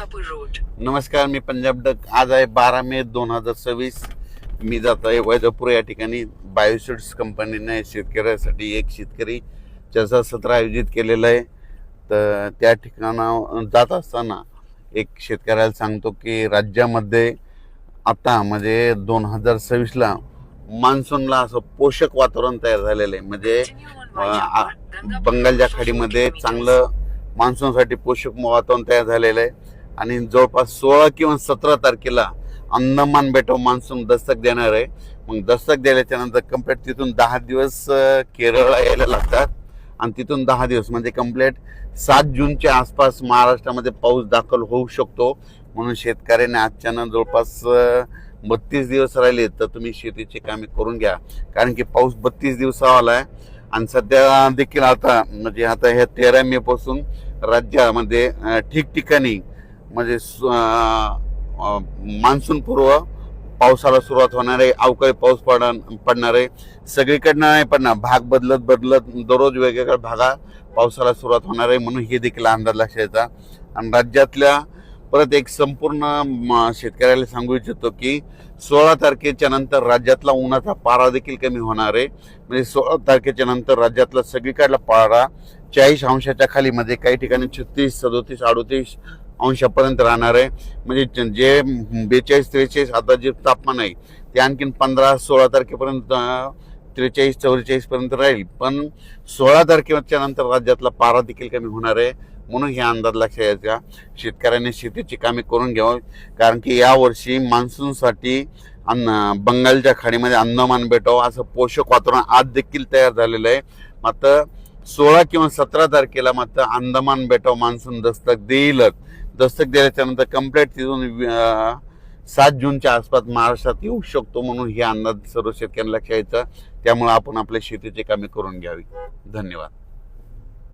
Gangapur road. नमस्कार, मी Punjab duck. आज आहे 12 मे 2026। मी जात आहे वैजापूर या ठिकाणी बायोसीड्स कंपनीने शेतकऱ्यासाठी एक शेतकरी चर्चासत्र आयोजित केलेलं आहे। तर त्या ठिकाणा जात असताना एक शेतकऱ्याला सांगतो की राज्यामध्ये आता म्हणजे 2026ला मान्सूनला असं पोषक वातावरण तयार झालेलं आहे। म्हणजे बंगालच्या खाडीमध्ये चांगलं मान्सूनसाठी पोषक वातावरण तयार झालेलं आहे आणि जवळपास 16 किंवा 17 तारखेला अंदमान बेटावर मान्सून दस्तक देणार आहे। मग दस्तक दिल्याच्या नंतर कंप्लीट तिथून 10 दिवस केरळला यायला लागतात आणि तिथून 10 दिवस म्हणजे कंप्लीट 7 जूनच्या आसपास महाराष्ट्रामध्ये पाऊस दाखल होऊ शकतो। म्हणून शेतकऱ्यांनी आजच्यानं जवळपास 32 दिवस राहिले तर तुम्ही शेतीची कामे करून घ्या, कारण की पाऊस 32 दिवसावाला आहे। आणि सध्या देखील आता म्हणजे आता ह्या 13 मे पासून राज्यामध्ये ठिकठिकाणी म्हणजे मान्सून पूर्व पावसाला सुरुवात होणार आहे। अवकाळी पाऊस पडणार आहे, सगळीकडनं नाही पडणार, भाग बदलत दररोज वेगवेगळ्या भागात पावसाला सुरुवात होणार आहे। म्हणून हे देखील अंदाज लक्षात यायचा। आणि राज्यातल्या परत एक संपूर्ण शेतकऱ्याला सांगू इच्छितो की 16 तारखेच्या नंतर राज्यातला उन्हाचा पारा देखील कमी होणार आहे। म्हणजे 16 तारखेच्या नंतर राज्यातला सगळीकडला पारा 40 अंशाच्या खाली, म्हणजे काही ठिकाणी 36, 37, 38 अंशापर्यंत राहणार आहे। म्हणजे जे 42, 43 आता जे तापमान आहे ते आणखीन 15, 16 तारखेपर्यंत 43, 44 पर्यंत राहील। पण 16 तारखेच्या नंतर राज्यातला पारा देखील कमी होणार आहे। म्हणून हे अंदाज लक्षात यायचा। शेतकऱ्यांनी शेतीची कामे करून घ्यावी, कारण की यावर्षी मान्सूनसाठी बंगालच्या खाडीमध्ये अंदमान बेटावर असं पोषक वातावरण आज देखील तयार झालेलं आहे। मात्र 16 किंवा 17 तारखेला मात्र अंदमान बेटावर मान्सून दस्तक देईलच। दस्तक दिल्याच्या नंतर कंप्लीट तिथून 7 जूनच्या आसपास महाराष्ट्रात येऊ शकतो। म्हणून हे अंदाज सर्व शेतकऱ्यांना लक्षात यायचा। त्यामुळे आपण आपल्या शेतीची कामे करून घ्यावी। धन्यवाद।